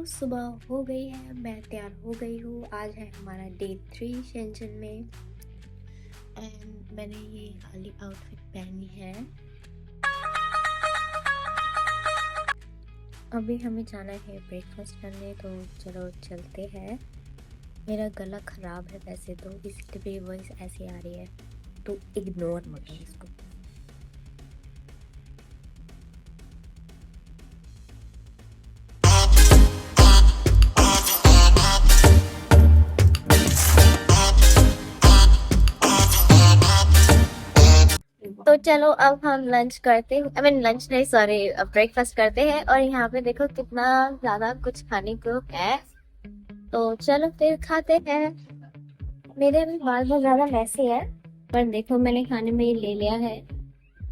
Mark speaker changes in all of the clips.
Speaker 1: सुबह हो गई है, मैं तैयार हो गई हूँ। आज है हमारा डे 3 शेंजन में एंड मैंने ये वाली आउटफिट पहनी है। अभी हमें जाना है ब्रेकफास्ट करने, तो चलो चलते हैं। मेरा गला ख़राब है वैसे तो, इसलिए मेरी वॉइस ऐसी आ रही है, तो इग्नोर मत करो इसको। तो चलो अब हम लंच करते हैं। आई मीन लंच नहीं, सॉरी, ब्रेकफास्ट करते हैं। और यहाँ पे देखो कितना ज्यादा कुछ खाने को है, तो चलो फिर खाते हैं। मेरे अभी बाल बहुत ज्यादा मैसी है, पर देखो मैंने खाने में ये ले लिया है।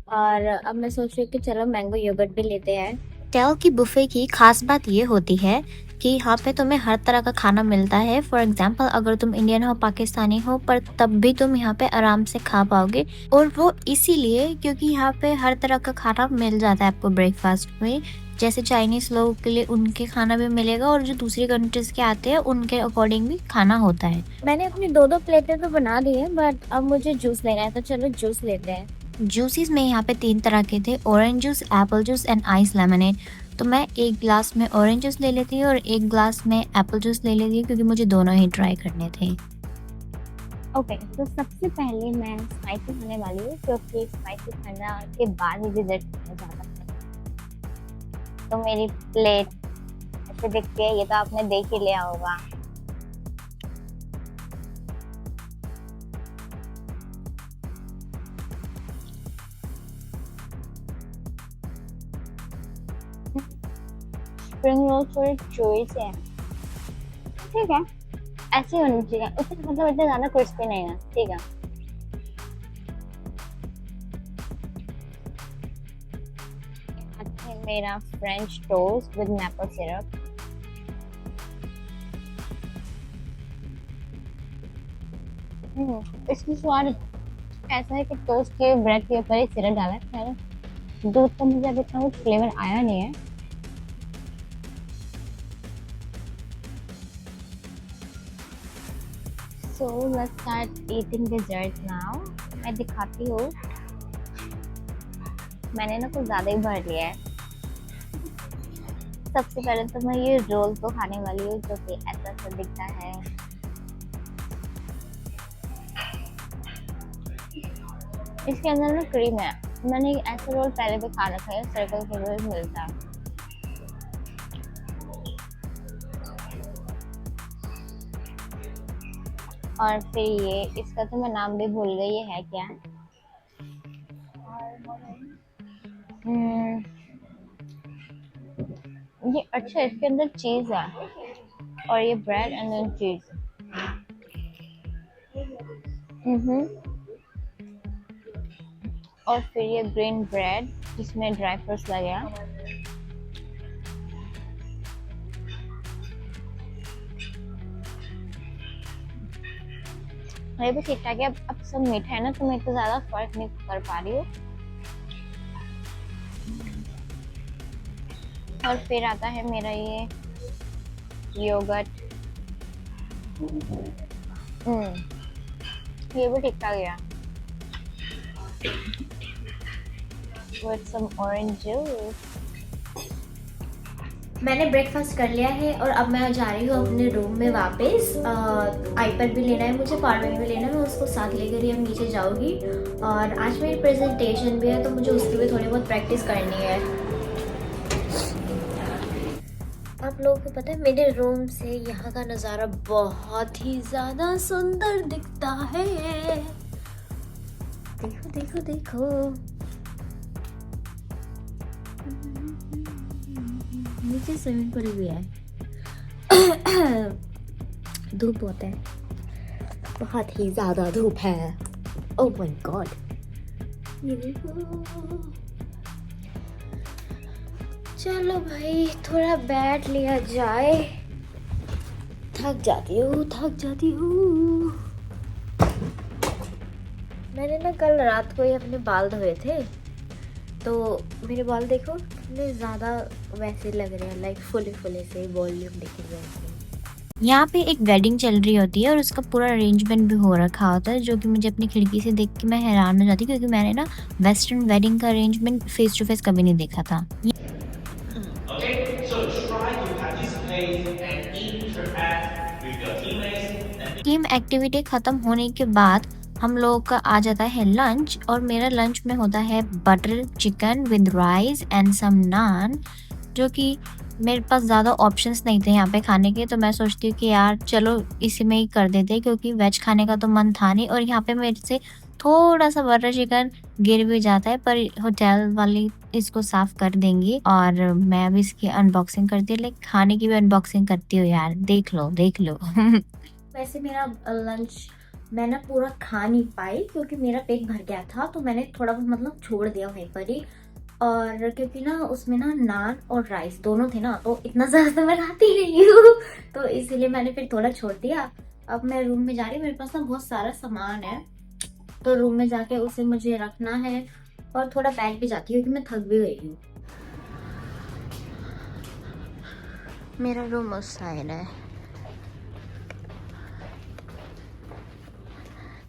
Speaker 1: और अब मैं सोच रही हूँ कि चलो मैंगो योगर्ट भी लेते हैं।
Speaker 2: होटल की बुफे की खास बात ये होती है कि यहाँ पे तुम्हें हर तरह का खाना मिलता है। फॉर एग्जाम्पल अगर तुम इंडियन हो, पाकिस्तानी हो, पर तब भी तुम यहाँ पे आराम से खा पाओगे। और वो इसीलिए क्योंकि यहाँ पे हर तरह का खाना मिल जाता है आपको ब्रेकफास्ट में। जैसे चाइनीज लोगों के लिए उनके खाना भी मिलेगा, और जो दूसरी कंट्रीज के आते हैं उनके अकॉर्डिंग भी खाना होता है।
Speaker 1: मैंने अपनी दो प्लेटें तो बना दी है, बट अब मुझे जूस लेना है, तो चलो जूस लेते हैं।
Speaker 2: जूसेस में यहाँ पे 3 तरह के थे, orange juice, Apple juice and ice lemonade. तो मैं एक ग्लास में ऑरेंज जूस ले लेती हूँ और एक ग्लास में एप्पल जूस ले लेती हूँ, क्योंकि मुझे दोनों ही ट्राई करने थे।
Speaker 1: ओके, तो सबसे पहले मैं स्पाइसी खाने वाली हूँ, क्योंकि स्पाइसी खाना के बाद ही डिजर्ट खाना ज़्यादा है। तो मेरी प्लेट ऐसे दिखती है, ये तो आपने देख ही लिया होगा। स्प्रिंग रोल थोड़ी चोई से है, ठीक है, ऐसे होनी चाहिए। उससे मतलब इतना ज़्यादा क्रिस्पी नहीं है, ठीक है। मेरा French toast with maple syrup. इसकी स्वाद ऐसा है कि टोस्ट के ब्रेड के ऊपर ही सिरप डाला है। दूध का मुझे अभी इतना कुछ फ्लेवर आया नहीं है। So let's start eating dessert now. मैं दिखाती हूँ। मैंने ना कुछ ज़्यादा ही भर लिया है। सबसे पहले तो मैं ये रोल तो खाने वाली हूँ, जो कि ऐसा सा दिखता है। इसके अंदर ना क्रीम है। मैंने ऐसा रोल पहले भी खा रखा है, सर्कल के रोल मिलता है। और फिर ये, इसका तो मैं नाम भी भूल गई, ये है क्या? ये अच्छा, इसके अंदर चीज है, और ये ब्रेड एंड देन चीज। और फिर ये ग्रीन ब्रेड जिसमें ड्राई फ्रूट्स लगे हैं। ये भी ठीक ठाक है। अब सब मीठा है ना, तो मैं तो ज्यादा फर्क नहीं कर पा रही हूँ। और फिर आता है मेरा ये योगर्ट। ये भी ठीक ठाक है, with some orange juice।
Speaker 2: मैंने ब्रेकफास्ट कर लिया है और अब मैं जा रही हूँ अपने रूम में वापस। आईपैड भी लेना है मुझे, पावर बैंक भी लेना है, मैं उसको साथ लेकर ही अब नीचे जाऊँगी। और आज मेरी प्रेजेंटेशन भी है, तो मुझे उसकी भी थोड़ी बहुत प्रैक्टिस करनी है। आप लोगों को पता है, मेरे रूम से यहाँ का नज़ारा बहुत ही ज़्यादा सुंदर दिखता है। देखो देखो देखो, नीचे स्विमिंग पूल भी है। धूप बहुत है, बहुत ही ज्यादा धूप है। ओह माय गॉड, ये देखो। चलो भाई, थोड़ा बैठ लिया जाए। थक जाती हूँ। मैंने ना कल रात को ही अपने बाल धोए थे,
Speaker 1: तो मेरे बाल देखो कितने ज़्यादा वैसे लग रहे हैं, लाइक फुले फुले से, वॉल्यूम देखिए वैसे।
Speaker 2: यहाँ पे एक वेडिंग चल रही होती है और उसका पूरा अरेंजमेंट भी हो रखा होता है, जो कि मुझे अपनी खिड़की से देख के मैं हैरान हो जाती, क्योंकि मैंने ना वेस्टर्न वेडिंग का अरेंजमेंट फेस टू फेस कभी नहीं देखा था।
Speaker 3: Okay, so try to participate and interact with your teammates and
Speaker 2: team activity ख़त्म होने के बाद हम लोगों का आ जाता है लंच, और मेरा लंच में होता है butter chicken with rice and some naan, जो कि मेरे पास ज़्यादा ऑप्शंस नहीं थे यहाँ पे खाने के, तो मैं सोचती हूँ कि यार चलो इसी में ही कर देते, क्योंकि वेज खाने का तो मन था नहीं, और यहाँ पे मेरे से थोड़ा सा बटर चिकन गिर भी जाता है, पर होटल वाली इसको साफ कर देंगी और मैं अभी इसकी अनबॉक्सिंग करती हूँ, लाइक खाने की भी अनबॉक्सिंग करती हूँ यार, देख लो देख लो।
Speaker 1: वैसे मेरा लंच मैं ना पूरा खा नहीं पाई क्योंकि मेरा पेट भर गया था, तो मैंने थोड़ा बहुत मतलब छोड़ दिया वहीं पर ही। और क्योंकि ना उसमें ना नान और राइस दोनों थे ना, तो इतना ज़्यादा तो मैं खाती नहीं हूँ, तो इसीलिए मैंने फिर थोड़ा छोड़ दिया। अब मैं रूम में जा रही हूँ, मेरे पास ना बहुत सारा सामान है, तो रूम में जाके उसे मुझे रखना है और थोड़ा बैठ भी जाती हूँ क्योंकि मैं थक भी गई हूँ। मेरा रूम उस साइड है।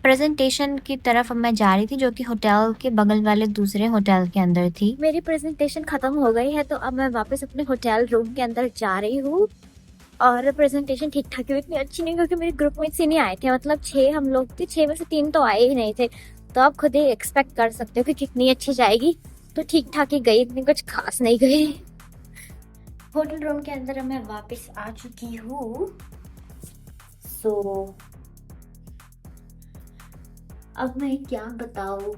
Speaker 2: प्रेजेंटेशन की तरफ मैं जा रही थी, जो कि होटल के बगल वाले दूसरे होटल के अंदर थी।
Speaker 1: मेरी प्रेजेंटेशन खत्म हो गई है, तो अब मैं वापस अपने होटल रूम के अंदर जा रही हूँ। और प्रेजेंटेशन ठीक ठाक हुई, इतनी अच्छी नहीं क्योंकि मेरे ग्रुप में से नहीं आए थे, मतलब 6 हम लोग थे, 6 में से 3 तो आए ही नहीं थे, तो आप खुद ही एक्सपेक्ट कर सकते हो कि कितनी अच्छी जाएगी। तो ठीक ठाक ही गई, इतनी कुछ खास नहीं गई। होटल रूम के अंदर मैं वापस आ चुकी हूँ। सो अब मैं क्या बताऊँ,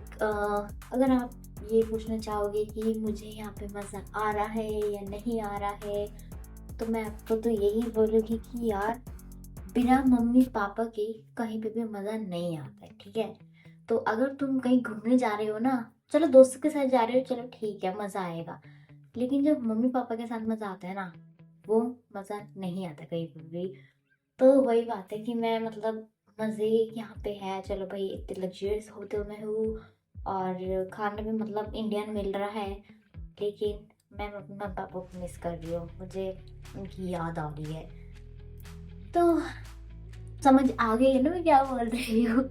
Speaker 1: अगर आप ये पूछना चाहोगे कि मुझे यहाँ पे मज़ा आ रहा है या नहीं आ रहा है, तो मैं आपको तो यही बोलूँगी कि यार बिना मम्मी पापा के कहीं पे भी मज़ा नहीं आता है, ठीक है। तो अगर तुम कहीं घूमने जा रहे हो ना, चलो दोस्तों के साथ जा रहे हो, चलो ठीक है मज़ा आएगा, लेकिन जब मम्मी पापा के साथ मज़ा आता है ना, वो मज़ा नहीं आता कहीं पर भी। तो वही बात है कि मैं मतलब मज़े यहाँ पे है, चलो भाई इतने लग्जरियस होटल में हूँ और खाना भी मतलब इंडियन मिल रहा है, लेकिन मैं अपने मम्मी पापा को मिस कर रही हूँ, मुझे उनकी याद आ रही है। तो समझ आ गई है ना मैं क्या बोल रही हूँ।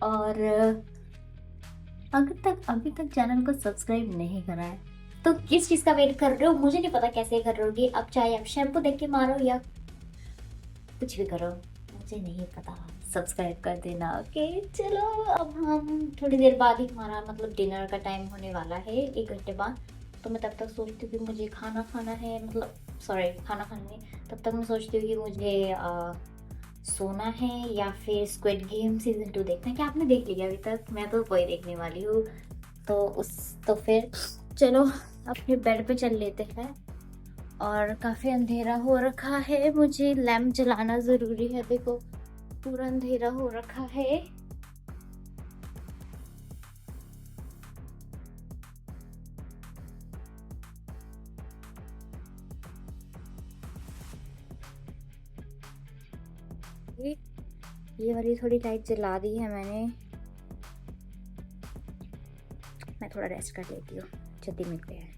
Speaker 1: और अभी तक चैनल को सब्सक्राइब नहीं करा है तो किस चीज़ का वेट कर रहे हो, मुझे नहीं पता कैसे कर रहे हो। अब चाहे आप शैम्पू देख के मारो या कुछ भी करो, मुझे नहीं पता, सब्सक्राइब कर देना। ओके चलो, अब हम थोड़ी देर बाद ही हमारा मतलब डिनर का टाइम होने वाला है, 1 घंटे बाद। तो मैं तब तक सोचती हूँ कि मुझे खाना खाना है, मतलब सॉरी खाना खाना नहीं, तब तक मैं सोचती हूँ कि मुझे सोना है या फिर स्क्विड गेम सीजन 2 देखना है। क्या आपने देख लिया अभी तक? मैं तो वही देखने वाली हूँ। तो फिर चलो अपने बेड पे चल लेते हैं। और काफ़ी अंधेरा हो रखा है, मुझे लैम्प जलाना ज़रूरी है, देखो पूरा अंधेरा हो रखा है। ये वाली थोड़ी लाइट जला दी है मैंने, मैं थोड़ा रेस्ट कर लेती हूँ, जल्दी मिलते हैं।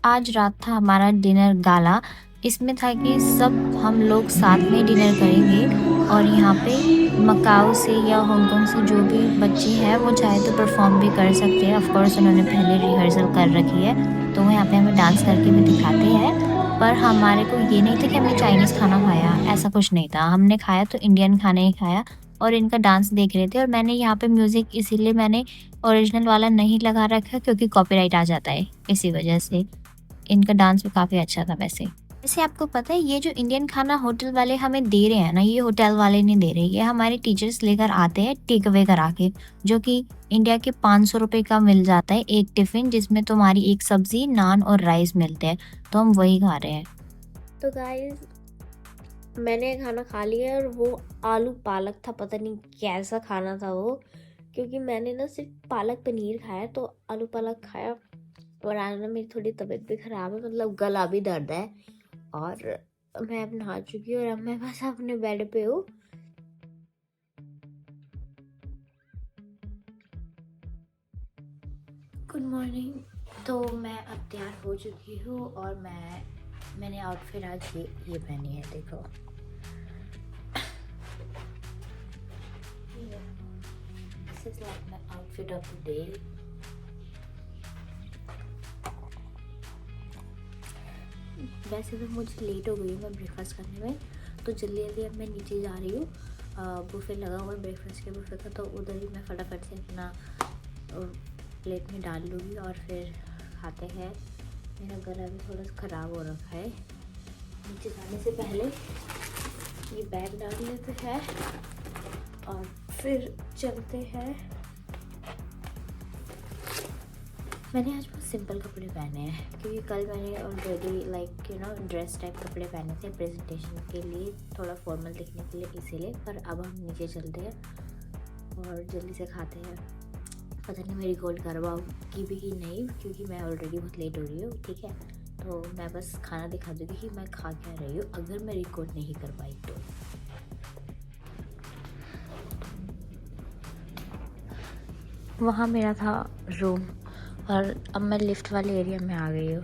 Speaker 2: आज रात था हमारा डिनर गाला, इसमें था कि सब हम लोग साथ में डिनर करेंगे, और यहाँ पे मकाओ से या हांगकांग से जो भी बच्चे हैं वो चाहे तो परफॉर्म भी कर सकते हैं। ऑफ कोर्स उन्होंने पहले रिहर्सल कर रखी है, तो वो यहाँ पे हमें डांस करके भी दिखाते हैं। पर हमारे को ये नहीं था कि हमने चाइनीज़ खाना खाया, ऐसा कुछ नहीं था, हमने खाया तो इंडियन खाना ही खाया और इनका डांस देख रहे थे। और मैंने यहाँ पे म्यूज़िक इसीलिए मैंने ओरिजिनल वाला नहीं लगा रखा क्योंकि कॉपीराइट आ जाता है, इसी वजह से। इनका डांस भी काफ़ी अच्छा था वैसे। वैसे आपको पता है ये जो इंडियन खाना होटल वाले हमें दे रहे हैं ना, ये होटल वाले नहीं दे रहे, ये हमारे टीचर्स लेकर आते हैं टेक अवे करा के, जो कि इंडिया के 500 रुपये का मिल जाता है एक टिफ़िन, जिसमें तुम्हारी एक सब्ज़ी, नान और राइस मिलते हैं, तो हम वही खा रहे हैं।
Speaker 1: तो गाइस मैंने खाना खा लिया और वो आलू पालक था, पता नहीं कैसा खाना था वो, क्योंकि मैंने ना सिर्फ पालक पनीर खाया, तो आलू पालक खाया। और आज ना मेरी थोड़ी तबीयत भी ख़राब है, मतलब गला भी दर्द है, और मैं अब नहा चुकी हूँ और अब मैं बस अपने बेड पे हूँ। Good morning. तो मैं अब तैयार हो चुकी हूँ और मैंने आउटफिट आज ये पहनी है, देखो। This is like my outfit of the day. वैसे तो मुझे लेट हो गई है मैं ब्रेकफास्ट करने में, तो जल्दी जल्दी अब मैं नीचे जा रही हूँ। बुफे लगा हुआ है ब्रेकफास्ट के बुफे का, तो उधर ही मैं फटाफट से अपना प्लेट में डाल लूँगी और फिर खाते हैं। मेरा गला भी थोड़ा सा ख़राब हो रखा है। नीचे जाने से पहले ये बैग डाल लेते हैं और फिर चलते हैं। मैंने आज बहुत सिंपल कपड़े पहने हैं क्योंकि कल मैंने ऑलरेडी लाइक ड्रेस टाइप कपड़े पहने थे प्रेजेंटेशन के लिए, थोड़ा फॉर्मल दिखने के लिए, इसीलिए। पर अब हम नीचे चलते हैं और जल्दी से खाते हैं। पता नहीं मैं रिकॉर्ड करवाऊँगी भी कि नहीं, क्योंकि मैं ऑलरेडी बहुत लेट हो रही हूँ, ठीक है। तो मैं बस खाना दिखा दूँगी कि मैं खा क्या रही हूँ, अगर मैं रिकॉर्ड नहीं कर पाई तो। वहाँ मेरा था रूम और अब मैं लिफ्ट वाले एरिया में आ गई हूँ।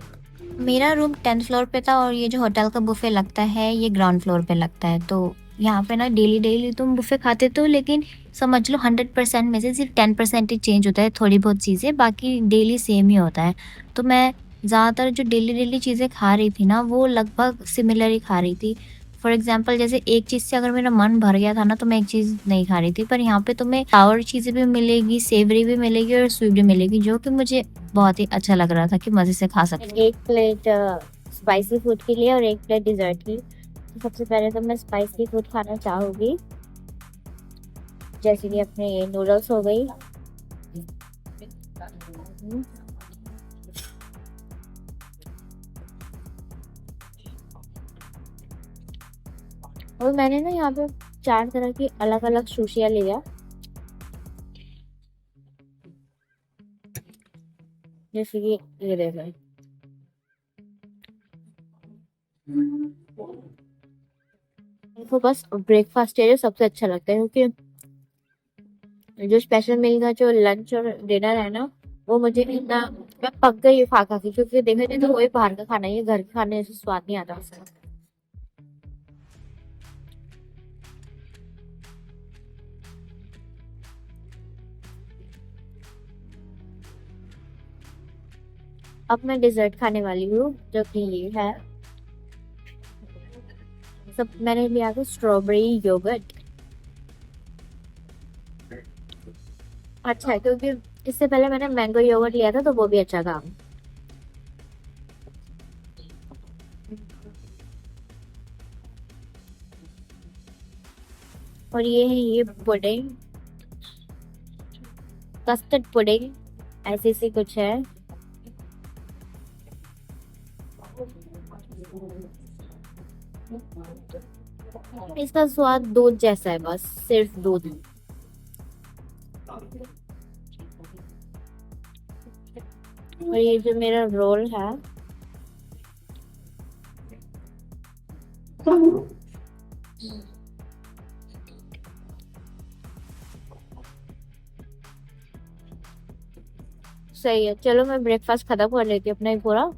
Speaker 2: मेरा रूम 10th फ्लोर पे था और ये जो होटल का बुफे लगता है ये ग्राउंड फ्लोर पे लगता है। तो यहाँ पे ना डेली डेली तुम बुफे खाते तो, लेकिन समझ लो 100% में से सिर्फ 10% ही चेंज होता है, थोड़ी बहुत चीज़ें, बाकी डेली सेम ही होता है। तो मैं ज़्यादातर जो डेली डेली चीज़ें खा रही थी ना वो लगभग सिमिलर ही खा रही थी। फॉर एग्जाम्पल जैसे एक चीज़ से अगर मेरा मन भर गया था ना तो मैं एक चीज़ नहीं खा रही थी, पर यहाँ पे तुम्हें सावर चीज़ें भी मिलेगी, सेवरी भी मिलेगी और स्वीट भी मिलेगी, जो कि मुझे बहुत ही अच्छा लग रहा था कि मज़े से खा सकती।
Speaker 1: एक प्लेट स्पाइसी फूड के लिए और एक प्लेट डिज़र्ट की। तो सबसे पहले तो मैं स्पाइसी फूड खाना चाहूँगी, जैसे कि अपने ये नूडल्स हो गई। और मैंने ना यहाँ पे 4 तरह की अलग अलग सुशियाँ लिया, जैसे कि ये देखो। तो बस ब्रेकफास्ट है जो सबसे अच्छा लगता है, क्योंकि जो स्पेशल मील का जो लंच और डिनर है ना, वो मुझे इतना, मैं पक गई खा खा के, क्योंकि देखा जाए तो वही बाहर का खाना ही है, घर के खाने जैसे स्वाद नहीं आता उसका। अब मैं डिजर्ट खाने वाली हूँ, जो कि ये है। सब मैंने लिया था स्ट्रॉबेरी योगर्ट। अच्छा है, क्योंकि इससे पहले मैंने मैंगो योगर्ट लिया था तो वो भी अच्छा था। और ये है ये पुडिंग, कस्टर्ड पुडिंग ऐसी सी कुछ है। इसका स्वाद दूध जैसा है, बस सिर्फ दूध। और ये जो मेरा रोल है, सही है। चलो मैं ब्रेकफास्ट खत्म कर लेती हूँ अपना ही पूरा,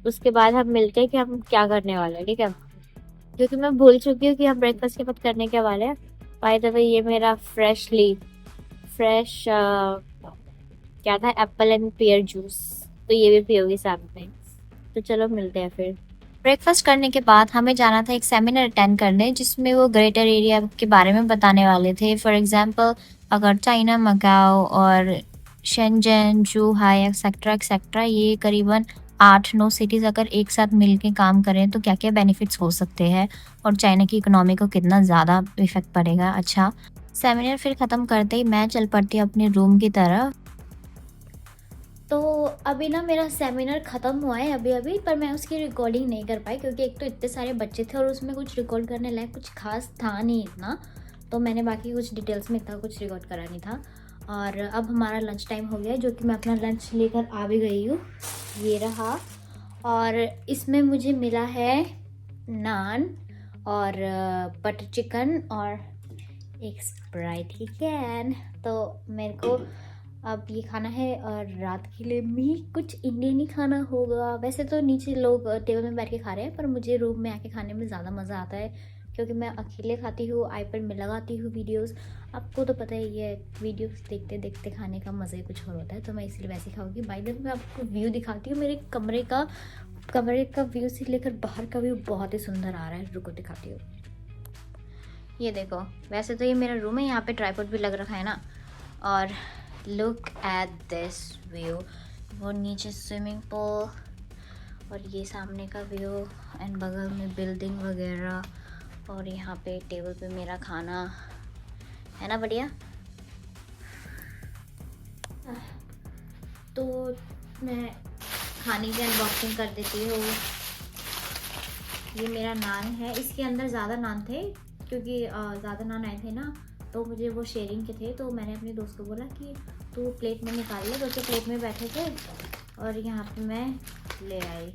Speaker 1: उसके बाद हम मिलते हैं कि हम क्या करने वाले हैं, ठीक है। क्योंकि मैं भूल चुकी हूँ कि हम ब्रेकफास्ट के बाद करने के वाले हैं। बाय द वे ये मेरा फ्रेश क्या था, एप्पल एंड पेयर जूस, तो ये भी पियोगी साथ में। तो चलो मिलते हैं फिर।
Speaker 2: ब्रेकफास्ट करने के बाद हमें जाना था एक सेमिनार अटेंड करने, जिसमें वो ग्रेटर एरिया के बारे में बताने वाले थे। फॉर एग्जांपल अगर चाइना, मकाओ और शेंजन, जूहाई एक्सेट्रा एक्सेट्रा, ये करीबन 8-9 सिटीज़ अगर एक साथ मिलके काम करें तो क्या क्या बेनिफिट्स हो सकते हैं और चाइना की इकोनॉमी को कितना ज़्यादा इफेक्ट पड़ेगा। अच्छा, सेमिनार फिर ख़त्म करते ही मैं चल पड़ती अपने रूम की तरफ।
Speaker 1: तो अभी ना मेरा सेमिनार ख़त्म हुआ है अभी पर मैं उसकी रिकॉर्डिंग नहीं कर पाई, क्योंकि एक तो इतने सारे बच्चे थे और उसमें कुछ रिकॉर्ड करने लायक कुछ खास था नहीं इतना, तो मैंने बाकी कुछ डिटेल्स में इतना कुछ रिकॉर्ड करा नहीं था। और अब हमारा लंच टाइम हो गया है, जो कि मैं अपना लंच लेकर आ भी गई हूँ, ये रहा। और इसमें मुझे मिला है नान और बटर चिकन और एक स्प्राइट की कैन। तो मेरे को
Speaker 2: अब ये खाना है और रात के लिए भी कुछ इंडियन ही खाना होगा। वैसे तो नीचे लोग टेबल में बैठ के खा रहे हैं, पर मुझे रूम में आके खाने में ज़्यादा मज़ा आता है क्योंकि मैं अकेले खाती हूँ, आईपैड में लगाती हूँ वीडियोस। आपको तो पता ही है, वीडियोस देखते देखते खाने का मज़ा ही कुछ और होता है, तो मैं इसलिए वैसे ही खाऊंगी। बाय द वे मैं आपको व्यू दिखाती हूँ मेरे कमरे का व्यू से लेकर बाहर का व्यू बहुत ही सुंदर आ रहा है। रुको दिखाती हूँ। ये देखो, वैसे तो ये मेरा रूम है, यहाँ पे ट्राइपॉड भी लग रखा है ना। और लुक एट दिस व्यू, वो नीचे स्विमिंग पूल और ये सामने का व्यू एंड बगल में बिल्डिंग वगैरह, और यहाँ पे टेबल पे मेरा खाना है ना, बढ़िया। तो मैं खाने की अनबॉक्सिंग कर देती हूँ। ये मेरा नान है, इसके अंदर ज़्यादा नान थे क्योंकि ज़्यादा नान आए थे ना, तो मुझे वो शेयरिंग के थे, तो मैंने अपने दोस्त को बोला कि तू प्लेट में निकाल ले, तो प्लेट में बैठे थे और यहाँ पे मैं ले आई।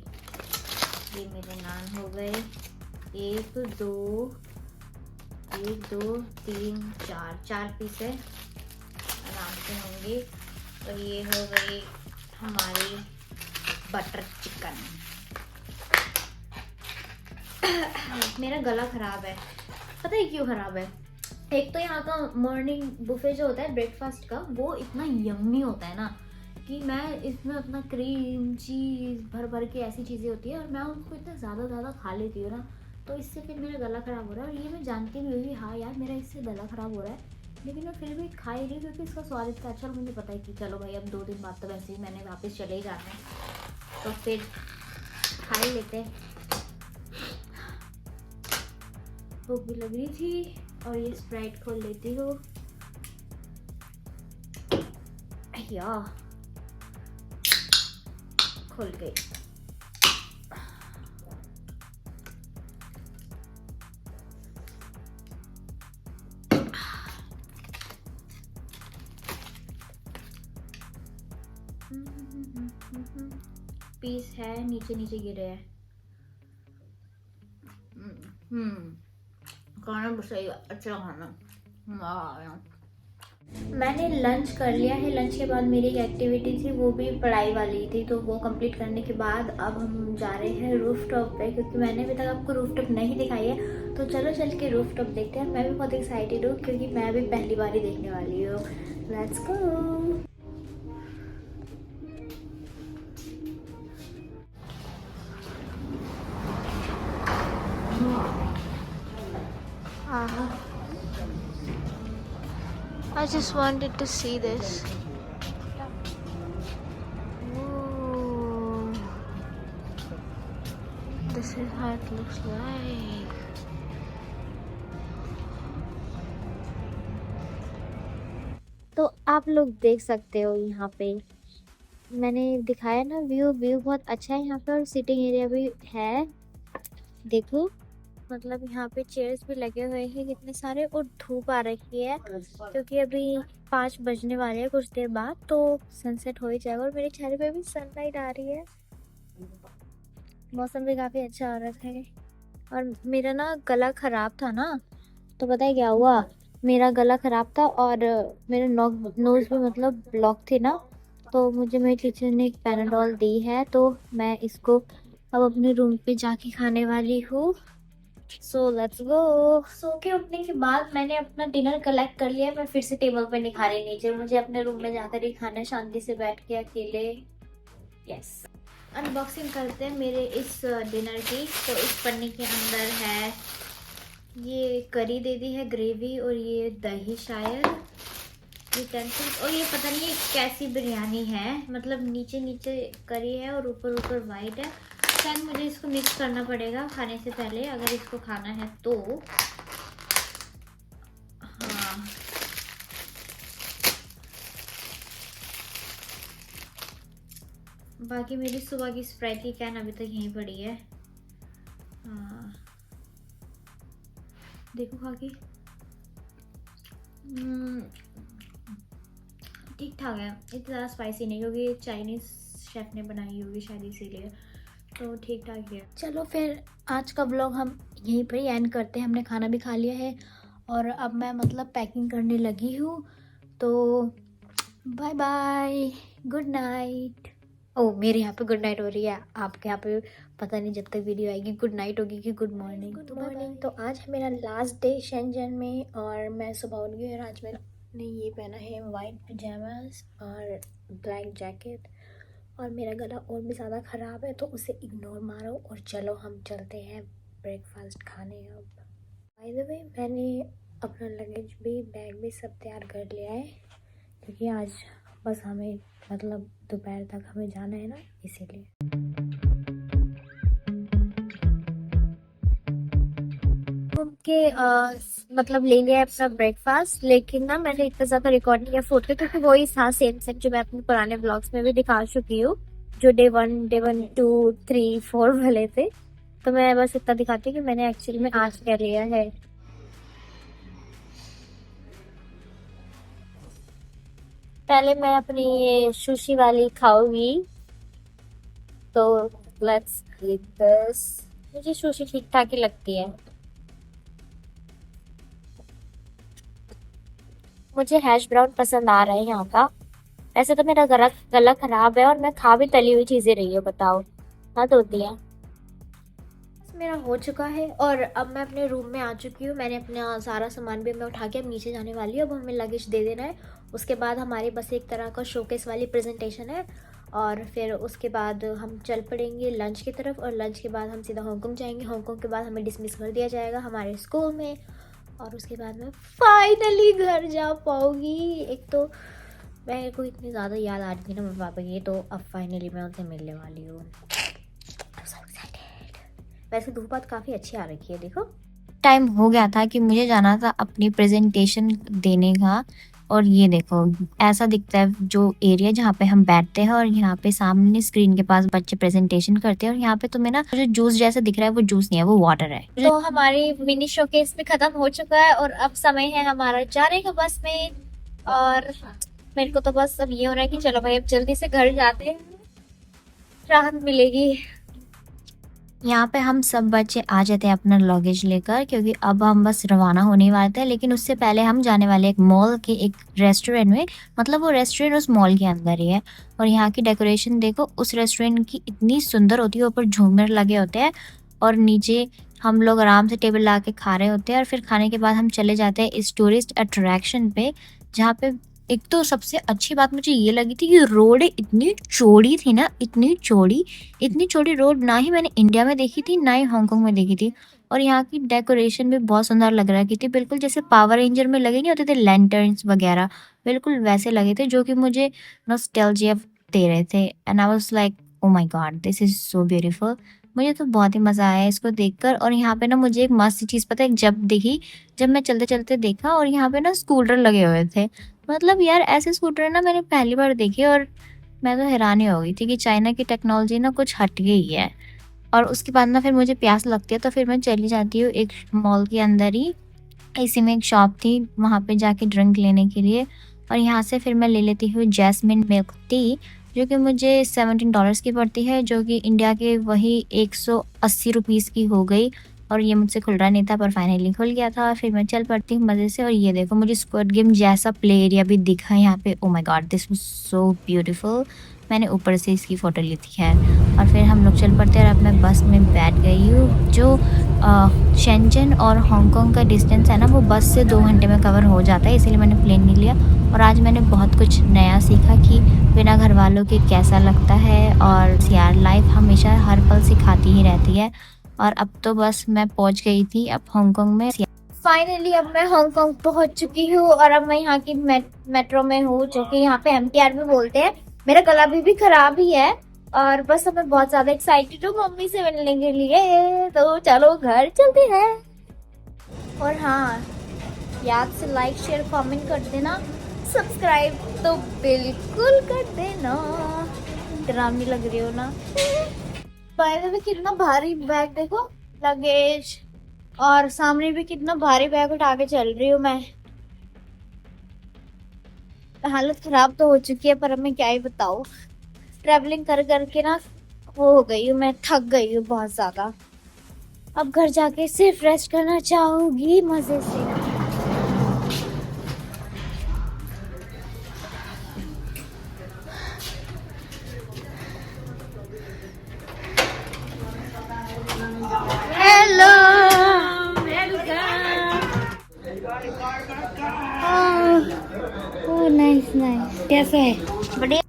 Speaker 2: ये मेरे नान हो गए, 1 2 3 4 पीस है, आराम से होंगे। और ये हो गई हमारी बटर चिकन। मेरा गला ख़राब है, पता है क्यों ख़राब है? एक तो यहाँ का मॉर्निंग बुफे जो होता है ब्रेकफास्ट का, वो इतना यम्मी होता है ना कि मैं इसमें अपना क्रीम चीज़ भर भर के ऐसी चीज़ें होती है और मैं उनको इतना ज़्यादा खा लेती हूँ ना, तो इससे फिर मेरा गला ख़राब हो रहा है। और ये मैं जानती भी हुई, हाँ यार मेरा इससे गला ख़राब हो रहा है, लेकिन मैं फिर भी खा ही रही क्योंकि इसका स्वाद इतना अच्छा। और मुझे पता है कि चलो भाई अब 2 दिन बाद तो वैसे ही मैंने वापस चले ही जाना है, तो फिर खा ही लेते हैं। भूख भी लग रही थी और ये स्प्राइट खोल लेती हूँ। या खुल गई। पीस है नीचे गिरे हैं। खाना भी सही, अच्छा खाना। मैंने लंच कर लिया है। लंच के बाद मेरी एक एक्टिविटी थी, वो भी पढ़ाई वाली थी, तो वो कंप्लीट करने के बाद अब हम जा रहे हैं रूफ टॉप पे, क्योंकि मैंने अभी तक आपको रूफ टॉप नहीं दिखाई है। तो चलो चल के रूफ टॉप देखते हैं। मैं भी बहुत एक्साइटेड हूँ क्योंकि मैं भी पहली बार ही देखने वाली हूँ। Let's go. I just wanted to see this. Ooh. This is how it looks like. तो आप लोग देख सकते हो यहाँ पे मैंने दिखाया ना, व्यू बहुत अच्छा है यहाँ पे, और सिटिंग एरिया भी है। देखो मतलब यहाँ पे चेयर्स भी लगे हुए हैं कितने सारे, और धूप आ रखी है क्योंकि अभी 5 बजने वाले हैं, कुछ देर बाद तो सनसेट हो ही जाएगा। और मेरे चेहरे पे भी सनलाइट आ रही है, मौसम भी काफ़ी अच्छा हो रहा है। और मेरा ना गला ख़राब था ना, तो पता है क्या हुआ, मेरा गला ख़राब था और मेरा नोज़ भी मतलब ब्लॉक थे ना, तो मुझे मेरी टीचर ने एक पैनाडोल दी है, तो मैं इसको अब अपने रूम पे जाके खाने वाली हूँ। So let's go. सो के उठने के बाद मैंने अपना डिनर कलेक्ट कर लिया। मैं फिर से टेबल पे नहीं खा रही नीचे, मुझे अपने रूम में जाकर ही खाना शांति से बैठ के अकेले। यस, अनबॉक्सिंग करते हैं मेरे इस डिनर की। तो इस पन्नी के अंदर है ये करी दे दी है, ग्रेवी, और ये दही शायद, यूटेंसिल्स, और ये पता नहीं कैसी बिरयानी है, मतलब नीचे करी है और ऊपर वाइट है। शायद मुझे इसको मिक्स करना पड़ेगा खाने से पहले, अगर इसको खाना है तो। हाँ, बाकी मेरी सुबह की स्प्राइट की कैन अभी तक यहीं पड़ी है। हाँ देखो खा के, ठीक ठाक है, इतना ज़्यादा स्पाइसी नहीं, क्योंकि चाइनीज़ शेफ़ ने बनाई होगी शायद इसीलिए, तो ठीक ठाक है। चलो फिर आज का ब्लॉग हम यहीं पर ही एंड करते हैं। हमने खाना भी खा लिया है और अब मैं मतलब पैकिंग करने लगी हूँ। तो
Speaker 1: बाय बाय, गुड नाइट। ओ मेरे यहाँ पे गुड नाइट हो रही है, आपके यहाँ पे पता नहीं जब तक वीडियो आएगी गुड नाइट होगी कि गुड मॉर्निंग। Good morning. तो आज है मेरा लास्ट डे शेंजन में और मैं सुबह उठ गई और आज मैंने ये पहना है वाइट पजामास और ब्लैक जैकेट और मेरा गला और भी ज़्यादा ख़राब है तो उसे इग्नोर मारो और चलो हम चलते हैं ब्रेकफास्ट खाने। अब बाय द वे मैंने अपना लगेज भी बैग भी सब तैयार कर लिया है क्योंकि आज बस हमें मतलब दोपहर तक हमें जाना है ना, इसीलिए। घूम के मतलब ले लिया अपना ब्रेकफास्ट, लेकिन ना मैंने इतना ज़्यादा रिकॉर्ड नहीं किया फोटो क्योंकि वही था सेम सेम जो मैं अपने पुराने ब्लॉग्स में भी दिखा चुकी हूँ, जो डे 1, 2, 3, 4 वाले थे। तो मैं बस इतना दिखाती हूँ कि मैंने एक्चुअली में आज क्या लिया है। पहले मैं अपनी ये सुशी वाली खाऊंगी, तो लेट्स ईट दिस। मुझे सुशी ठीक ठाक ही लगती है। मुझे हैश ब्राउन पसंद आ रहा है यहाँ का। वैसे तो मेरा गला गला खराब है और मैं खा भी तली हुई चीजें रही हूँ, बताओ हद होती है। मेरा हो चुका है और अब मैं अपने रूम में आ चुकी हूँ। मैंने अपना सारा सामान भी मैं उठा के अब नीचे जाने वाली हूँ। अब हमें लगेज दे देना है, उसके बाद हमारी बस एक तरह का शोकेस वाली प्रेजेंटेशन है और फिर उसके बाद हम चल पड़ेंगे लंच की तरफ और लंच के बाद हम सीधा हांगकांग जाएंगे। हांगकांग के बाद हमें डिसमिस कर दिया जाएगा हमारे स्कूल में और उसके बाद मैं फाइनली घर जा पाऊँगी। एक तो मेरे को इतनी ज़्यादा याद आ रही थी ना मेरे पापा की, तो अब फाइनली मैं उनसे मिलने वाली हूँ। वैसे धूप आज काफ़ी अच्छी आ रखी है, देखो।
Speaker 2: टाइम हो गया था कि मुझे जाना था अपनी प्रेजेंटेशन देने का और ये देखो ऐसा दिखता है जो एरिया जहाँ पे हम बैठते हैं और यहाँ पे सामने स्क्रीन के पास बच्चे प्रेजेंटेशन करते हैं और यहाँ पे तुम्हें ना जो जूस जैसा दिख रहा है वो जूस नहीं है, वो वाटर है।
Speaker 1: तो हमारी मिनी शोकेस भी खत्म हो चुका है और अब समय है हमारा जाने का बस में। और मेरे को तो बस अब ये हो रहा है कि चलो भाई अब जल्दी से घर जाते हैं, राहत मिलेगी।
Speaker 2: यहाँ पे हम सब बच्चे आ जाते हैं अपना लगेज लेकर क्योंकि अब हम बस रवाना होने वाले थे, लेकिन उससे पहले हम जाने वाले एक मॉल के एक रेस्टोरेंट में। मतलब वो रेस्टोरेंट उस मॉल के अंदर ही है और यहाँ की डेकोरेशन देखो, उस रेस्टोरेंट की इतनी सुंदर होती है। ऊपर झूमर लगे होते हैं और नीचे हम लोग आराम से टेबल ला के खा रहे होते हैं और फिर खाने के बाद हम चले जाते हैं इस टूरिस्ट अट्रैक्शन पे, जहाँ पे एक तो सबसे अच्छी बात मुझे ये लगी थी कि रोड इतनी चौड़ी थी ना, इतनी चौड़ी रोड ना ही मैंने इंडिया में देखी थी ना ही हांगकांग में देखी थी। और यहाँ की डेकोरेशन भी बहुत सुंदर लग रहा की थी, बिल्कुल जैसे पावर रेंजर में लगे नहीं होते थे लैंटर्न्स वगैरह, बिल्कुल वैसे लगे थे जो कि मुझे नॉस्टैल्जिया दे रहे थे। And I was like oh my God this is so beautiful. मुझे तो बहुत ही मज़ा आया इसको देखकर। और यहाँ पे ना मुझे एक मस्त चीज़ पता है जब देखी, जब मैं चलते चलते देखा और यहाँ पे ना स्कूटर लगे हुए थे। मतलब यार ऐसे स्कूटर ना मैंने पहली बार देखे और मैं तो हैरान ही हो गई थी कि चाइना की टेक्नोलॉजी ना कुछ हट गई है। और उसके बाद ना फिर मुझे प्यास लगती है तो फिर मैं चली जाती हूँ एक मॉल के अंदर ही, इसी में एक शॉप थी वहाँ पे जाके ड्रिंक लेने के लिए। और यहाँ से फिर मैं ले लेती हूँ जैस्मिन मिल्क टी, जो कि मुझे $17 की पड़ती है, जो कि इंडिया के वही 180 रुपीज़ की हो गई। और ये मुझसे खुल रहा नहीं था पर फाइनली खुल गया था। फिर मैं चल पड़ती हूँ मज़े से। और ये देखो मुझे स्क्वाड गेम जैसा प्ले एरिया भी दिखा यहाँ पे। Oh my God this was so beautiful. मैंने ऊपर से इसकी फ़ोटो ली थी खैर। और फिर हम लोग चल पड़ते हैं और अब मैं बस में बैठ गई हूँ। जो शेंजन और हांगकांग का डिस्टेंस है ना वो बस से 2 घंटे में कवर हो जाता है, इसीलिए मैंने प्लेन नहीं लिया। और आज मैंने बहुत कुछ नया सीखा कि बिना घर वालों के कैसा लगता है। और यार लाइफ हमेशा हर पल सिखाती ही रहती है। और अब तो बस मैं पहुंच गई थी अब हांगकांग में।
Speaker 1: फाइनली अब मैं हांगकांग पहुंच चुकी हूँ और अब मैं यहाँ की मेट्रो में हूँ, जो कि यहाँ पे MTR में बोलते हैं। मेरा गला भी खराब ही है और बस अब मैं बहुत ज्यादा एक्साइटेड हूँ मम्मी से मिलने के लिए। तो चलो घर चलते हैं। और हाँ, याद से लाइक शेयर कमेंट कर देना, सब्सक्राइब तो बिल्कुल कर देना। डरावनी लग रही हो ना। बाय द वे कितना भारी बैग देखो, लगेज, और सामने भी कितना भारी बैग उठा के चल रही हूँ मैं। हालत खराब तो हो चुकी है पर अब मैं क्या ही बताऊँ, ट्रैवलिंग कर करके ना वो हो गई हूँ, मैं थक गई हूँ बहुत ज्यादा। अब घर जाके सिर्फ रेस्ट करना चाहूंगी मजे से।
Speaker 4: नाइस नाइस, कैसे है?
Speaker 2: बढ़िया।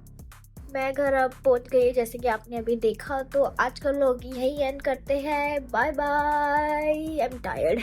Speaker 1: मैं घर अब पहुंच गई जैसे कि आपने अभी देखा, तो आज का लोग यही एंड करते हैं। Bye bye, I am tired.